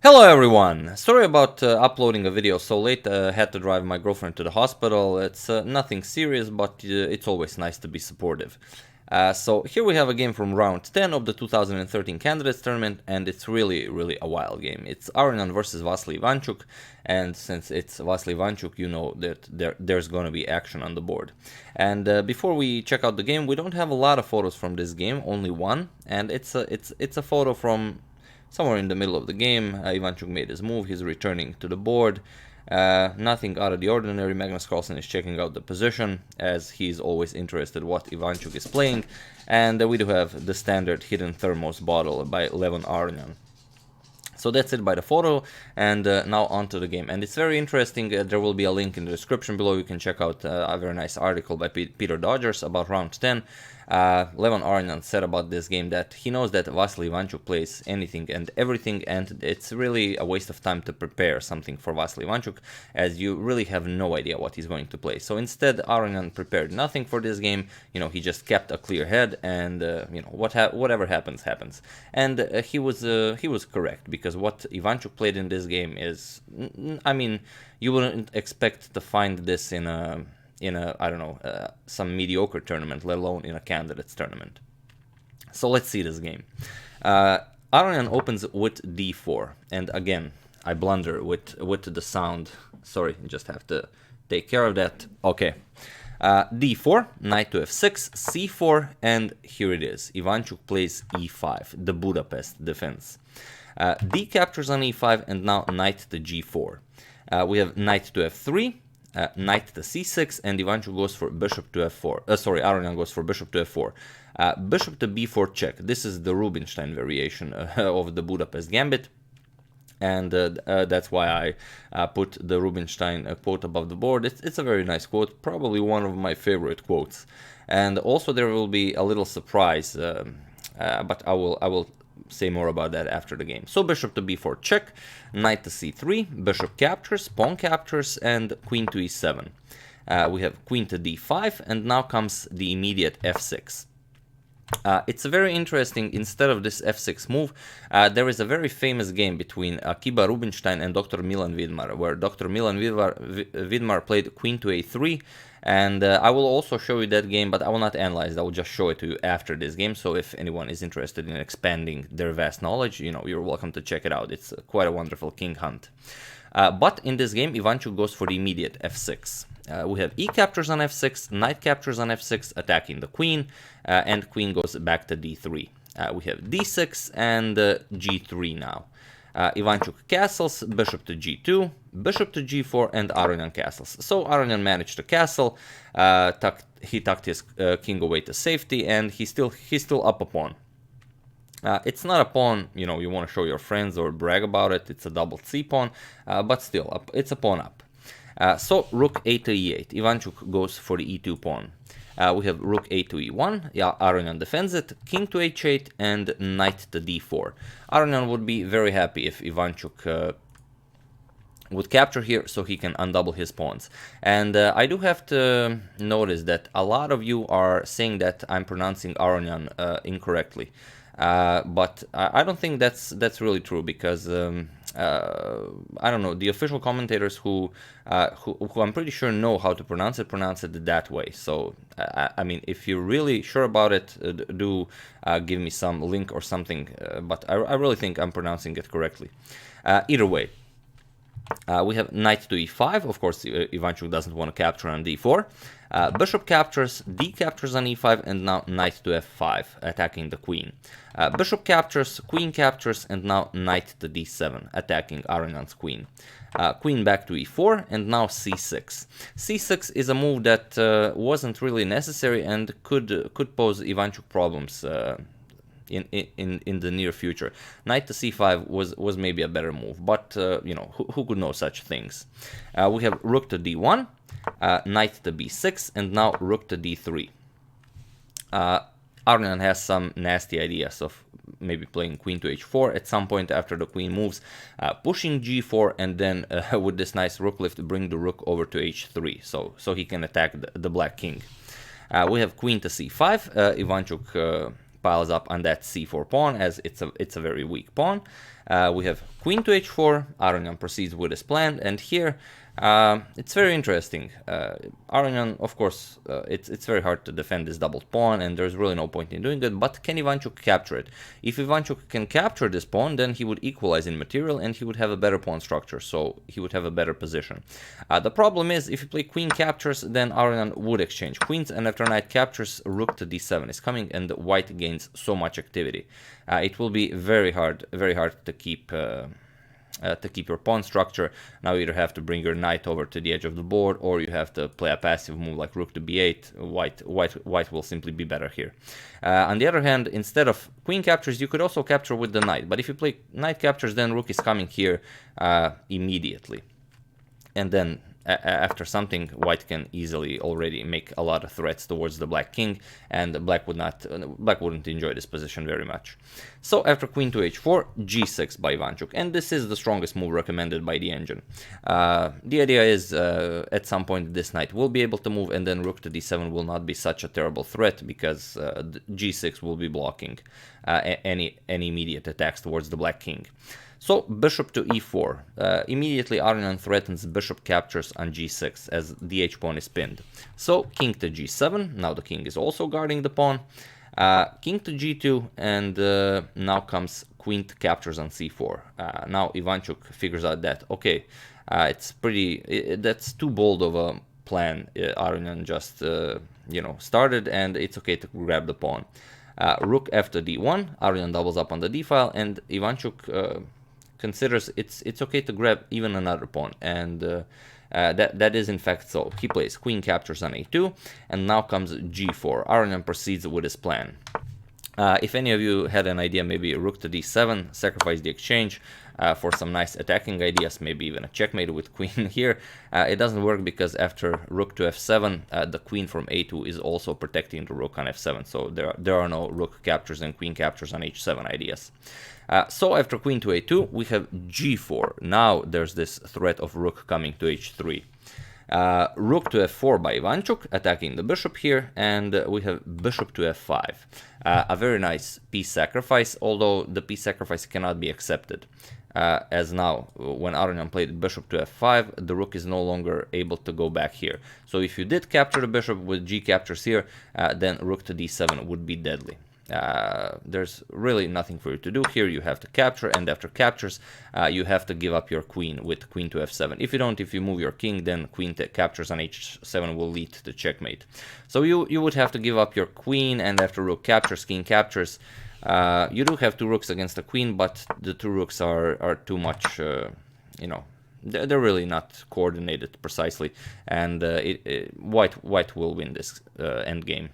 Hello everyone! Sorry about uploading a video so late, had to drive my girlfriend to the hospital. It's nothing serious, but it's always nice to be supportive. So here we have a game from round 10 of the 2013 Candidates Tournament, and it's really a wild game. It's Aronian versus Vassily Ivanchuk, and since it's Vassily Ivanchuk, you know that there's gonna be action on the board. And before we check out the game, we don't have a lot of photos from this game, only one, and it's a photo from somewhere in the middle of the game. Ivanchuk made his move, he's returning to the board. Nothing out of the ordinary. Magnus Carlsen is checking out the position, as he's always interested what Ivanchuk is playing. And we do have the standard hidden thermos bottle by Levon Aronian. So that's it by the photo, and now on to the game. And it's very interesting. There will be a link in the description below. You can check out a very nice article by Peter Svidler about round 10. Levon Aronian said about this game that he knows that Vassily Ivanchuk plays anything and everything, and it's really a waste of time to prepare something for Vassily Ivanchuk, as you really have no idea what he's going to play. So instead, Aronian prepared nothing for this game. You know, he just kept a clear head, and you know, whatever happens, happens. And he was correct, because what Ivanchuk played in this game is, I mean, you wouldn't expect to find this in a I don't know, some mediocre tournament, let alone in a candidates tournament. So let's see this game. Aronian opens with d4, and again, I blunder with the sound. Sorry, just have to take care of that. Okay. d4, knight to f6, c4, and here it is. Ivanchuk plays e5, the Budapest defense. D captures on e5, and now knight to g4. We have knight to f3, knight to c6, and Ivanchuk goes for bishop to f4. Aronian goes for bishop to f4. Bishop to b4 check. This is the Rubinstein variation of the Budapest Gambit, and that's why I put the Rubinstein quote above the board. It's a very nice quote, probably one of my favorite quotes. And also there will be a little surprise, but I will say more about that after the game. So bishop to b4 check, knight to c3, bishop captures, pawn captures, and queen to e7. We have queen to d5, and now comes the immediate f6. It's very interesting. Instead of this f6 move, there is a very famous game between Akiba Rubinstein and Dr. Milan Vidmar, where Dr. Milan Vidmar played queen to a3, and I will also show you that game, but I will not analyze it. I will just show it to you after this game. So if anyone is interested in expanding their vast knowledge, you know, you're welcome to check it out. It's quite a wonderful king hunt. But in this game, Ivanchuk goes for the immediate f6. We have e captures on f6, knight captures on f6, attacking the queen, and queen goes back to d3. We have d6 and g3 now. Ivanchuk castles, bishop to g2, bishop to g4, and Aronian castles. So Aronian managed to castle, he tucked his king away to safety, and he's still up a pawn. It's not a pawn, you know, you want to show your friends or brag about it. It's a double c pawn, but still, it's a pawn up. So rook a to e8. Ivanchuk goes for the e2 pawn. We have rook a to e1. Yeah, Aronian defends it. King to h8 and knight to d4. Aronian would be very happy if Ivanchuk would capture here, so he can undouble his pawns. And I do have to notice that a lot of you are saying that I'm pronouncing Aronian incorrectly. But I don't think that's really true, because I don't know, the official commentators who I'm pretty sure know how to pronounce it that way. So I mean, if you're really sure about it, do give me some link or something. But I really think I'm pronouncing it correctly. Either way. We have knight to e5. Of course, Ivanchuk doesn't want to capture on d4. Bishop captures, d captures on e5, and now knight to f5, attacking the queen. Bishop captures, queen captures, and now knight to d7, attacking Aronian's queen. Queen back to e4, and now c6. c6 is a move that wasn't really necessary and could pose Ivanchuk problems in the near future. Knight to c5 was maybe a better move, but you know, who could know such things? We have rook to d1, knight to b6, and now rook to d3. Aronian has some nasty ideas of maybe playing queen to h4 at some point after the queen moves, pushing g4, and then with this nice rook lift bring the rook over to h3, so he can attack the black king. We have queen to c5. Ivanchuk piles up on that c4 pawn, as it's a very weak pawn. We have queen to h4, Aronian proceeds with his plan, and here it's very interesting. Aronian, of course, it's very hard to defend this doubled pawn, and there's really no point in doing it, but can Ivanchuk capture it? If Ivanchuk can capture this pawn, then he would equalize in material, and he would have a better pawn structure, so he would have a better position. The problem is, if you play queen captures, then Aronian would exchange queens, and after knight captures, rook to d7 is coming, and white gains so much activity. It will be very hard to keep your pawn structure. Now you either have to bring your knight over to the edge of the board, or you have to play a passive move like rook to b8. White will simply be better here. On the other hand, instead of queen captures, you could also capture with the knight. But if you play knight captures, then rook is coming here immediately. And then after something, white can easily already make a lot of threats towards the black king, and black wouldn't enjoy this position very much. So after queen to h4, g6 by Ivanchuk, and this is the strongest move recommended by the engine. The idea is at some point this knight will be able to move, and then rook to d7 will not be such a terrible threat, because g6 will be blocking any immediate attacks towards the black king. So bishop to e4. Immediately Aronian threatens bishop captures on g6 as the h-pawn is pinned. So king to g7. Now the king is also guarding the pawn. King to g2, and now comes queen to captures on c4. Now Ivanchuk figures out that, okay, that's too bold of a plan. Aronian just started, and it's okay to grab the pawn. Rook f to d1. Aronian doubles up on the d file, and Ivanchuk considers it's okay to grab even another pawn, and that is in fact so. He plays queen captures on a2, and now comes g4. Aronian proceeds with his plan. If any of you had an idea, maybe rook to d7, sacrifice the exchange for some nice attacking ideas, maybe even a checkmate with queen here. It doesn't work because after rook to f7, the queen from a2 is also protecting the rook on f7, so there are no rook captures and queen captures on h7 ideas. So after queen to a2, we have g4. Now there's this threat of rook coming to h3. Rook to f4 by Ivanchuk, attacking the bishop here, and we have bishop to f5. A very nice piece sacrifice, although the piece sacrifice cannot be accepted. As now, when Aronian played bishop to f5, the rook is no longer able to go back here. So if you did capture the bishop with g captures here, then rook to d7 would be deadly. There's really nothing for you to do here. You have to capture, and after captures, you have to give up your queen with queen to f7. If you move your king, then queen captures on h7 will lead to checkmate. So you would have to give up your queen, and after rook captures, king captures. You do have two rooks against a queen, but the two rooks are too much, they're really not coordinated precisely, and white will win this endgame.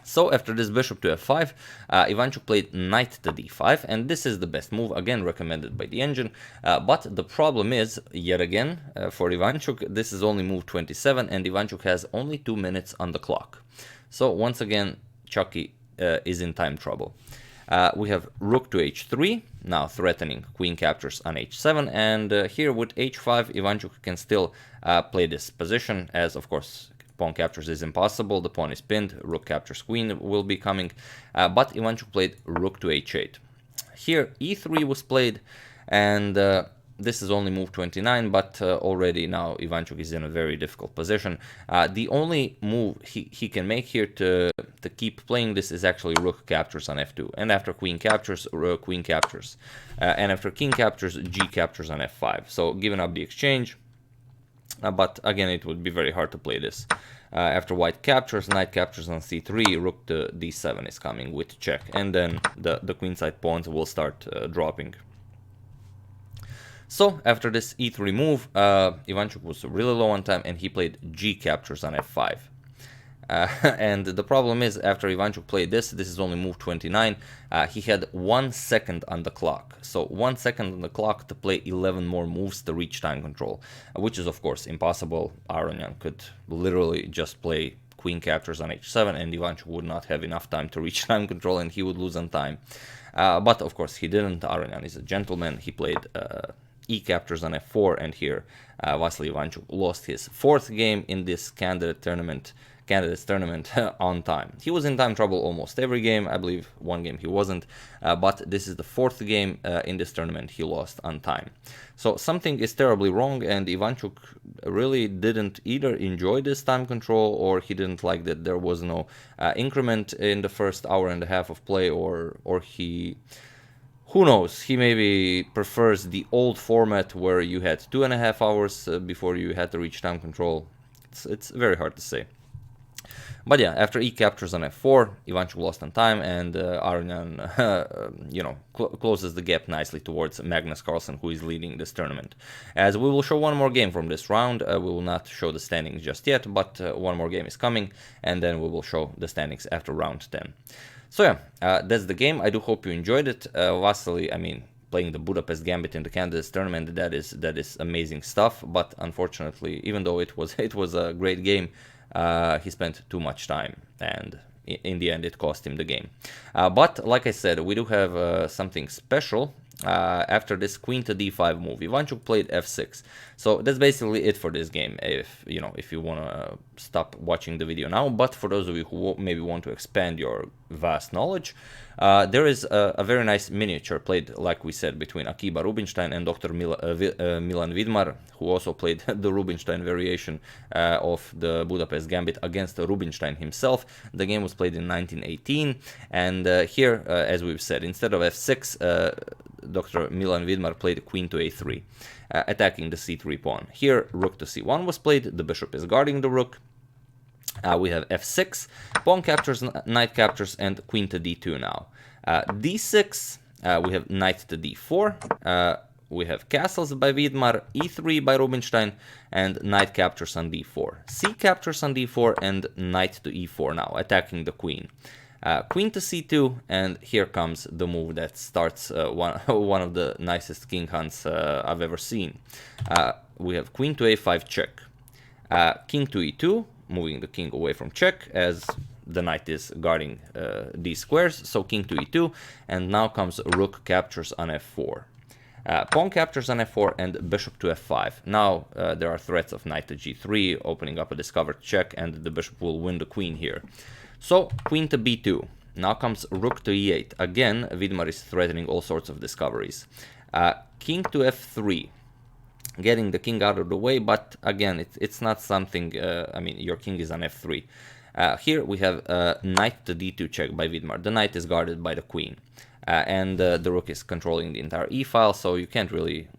So after this bishop to f5, Ivanchuk played knight to d5, and this is the best move, again recommended by the engine, but the problem is, yet again, for Ivanchuk, this is only move 27, and Ivanchuk has only 2 minutes on the clock. So once again, Chucky is in time trouble. We have rook to h3, now threatening queen captures on h7, and here with h5, Ivanchuk can still play this position, as of course pawn captures is impossible, the pawn is pinned, rook captures queen will be coming, but Ivanchuk played rook to h8. Here e3 was played, and this is only move 29, but already now Ivanchuk is in a very difficult position. The only move he can make here to keep playing this is actually rook captures on f2, and after queen captures, queen captures, and after king captures, g captures on f5. So giving up the exchange, but again it would be very hard to play this. After white captures, knight captures on c3, rook to d7 is coming with check, and then the queenside pawns will start dropping. So after this e3 move, Ivanchuk was really low on time, and he played g captures on f5. And the problem is, after Ivanchuk played this is only move 29, he had 1 second on the clock. So 1 second on the clock to play 11 more moves to reach time control, which is of course impossible. Aronian could literally just play queen captures on h7, and Ivanchuk would not have enough time to reach time control, and he would lose on time. But of course he didn't. Aronian is a gentleman. He played e captures on f4, and here Vassily Ivanchuk lost his 4th game in this candidate tournament, Candidates Tournament on time. He was in time trouble almost every game. I believe one game he wasn't, but this is the 4th game in this tournament he lost on time. So something is terribly wrong, and Ivanchuk really didn't either enjoy this time control, or he didn't like that there was no increment in the first hour and a half of play, or he... Who knows, he maybe prefers the old format where you had 2.5 hours before you had to reach time control. It's very hard to say. But yeah, after E captures on f4, Ivanchuk lost on time, and Aronian, closes the gap nicely towards Magnus Carlsen, who is leading this tournament. As we will show one more game from this round, we will not show the standings just yet, but one more game is coming, and then we will show the standings after round 10. So yeah, that's the game. I do hope you enjoyed it. Vassily, playing the Budapest Gambit in the Candidates Tournament, that is amazing stuff. But unfortunately, even though it was a great game, he spent too much time, and in the end, it cost him the game. But like I said, we do have something special. After this queen to d5 move, Ivanchuk played f6. So that's basically it for this game, if you want to stop watching the video now. But for those of you who maybe want to expand your vast knowledge, there is a very nice miniature played, like we said, between Akiba Rubinstein and Dr. Milan Vidmar, who also played the Rubinstein variation of the Budapest Gambit against Rubinstein himself. The game was played in 1918, and here, as we've said, instead of f6, Dr. Milan Vidmar played queen to a3, attacking the c3 pawn. Here, rook to c1 was played, the bishop is guarding the rook. We have f6, pawn captures, knight captures, and queen to d2 now. d6, we have knight to d4, we have castles by Vidmar, e3 by Rubinstein, and knight captures on d4. c captures on d4, and knight to e4 now, attacking the queen. Queen to c2, and here comes the move that starts one of the nicest king hunts I've ever seen. We have queen to a5 check, king to e2, moving the king away from check as the knight is guarding these squares, so king to e2, and now comes rook captures on f4. Pawn captures on f4 and bishop to f5. Now there are threats of knight to g3, opening up a discovered check, and the bishop will win the queen here. So, queen to b2. Now comes rook to e8. Again, Vidmar is threatening all sorts of discoveries. King to f3. Getting the king out of the way, but again, it's not something... your king is on f3. Here we have knight to d2 check by Vidmar. The knight is guarded by the queen. And the rook is controlling the entire e-file, so you can't really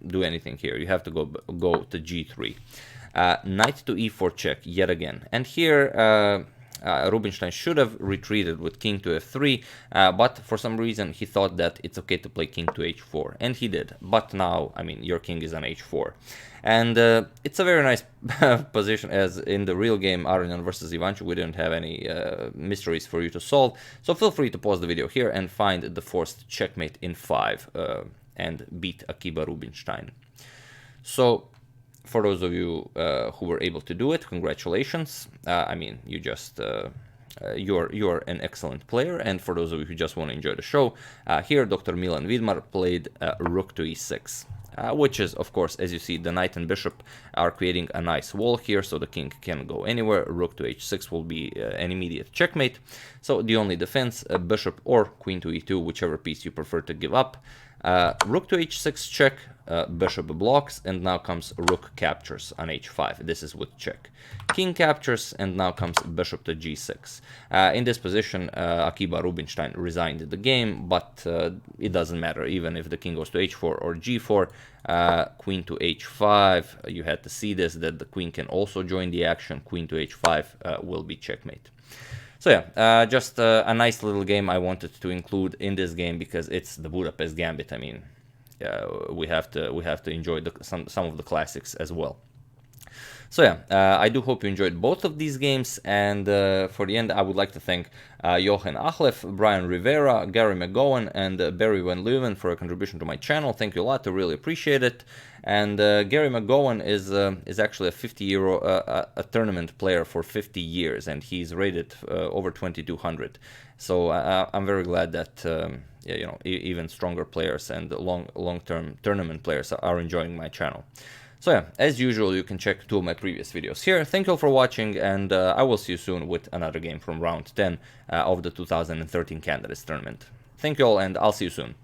do anything here. You have to go to g3. Knight to e4 check yet again. And here... Rubinstein should have retreated with king to f3, but for some reason he thought that it's okay to play king to h4, and he did. But now, your king is on h4. And it's a very nice position, as in the real game, Aronian versus Ivanchuk, we didn't have any mysteries for you to solve. So feel free to pause the video here and find the forced checkmate in 5 and beat Akiba Rubinstein. So... for those of you who were able to do it, congratulations. You just you're an excellent player. And for those of you who just want to enjoy the show, here Dr. Milan Vidmar played rook to e6, which is, of course, as you see, the knight and bishop are creating a nice wall here, so the king can't go anywhere. Rook to h6 will be an immediate checkmate. So the only defense, bishop or queen to e2, whichever piece you prefer to give up. Rook to h6 check, bishop blocks, and now comes rook captures on h5. This is with check. King captures, and now comes bishop to g6. In this position, Akiba Rubinstein resigned the game, but it doesn't matter. Even if the king goes to h4 or g4, queen to h5, you had to see this, that the queen can also join the action. Queen to h5 will be checkmate. So yeah, just a nice little game I wanted to include in this game because it's the Budapest Gambit. We have to enjoy some of the classics as well. So yeah, I do hope you enjoyed both of these games, and for the end I would like to thank Johan Achlef, Brian Rivera, Gary McGowan, and Barry Van Leuven for a contribution to my channel. Thank you a lot, I really appreciate it. And Gary McGowan is actually a 50-year a tournament player for 50 years, and he's rated over 2200. So I'm very glad that even stronger players and long-term tournament players are enjoying my channel. So yeah, as usual, you can check 2 of my previous videos here. Thank you all for watching, and I will see you soon with another game from round 10 of the 2013 Candidates Tournament. Thank you all, and I'll see you soon.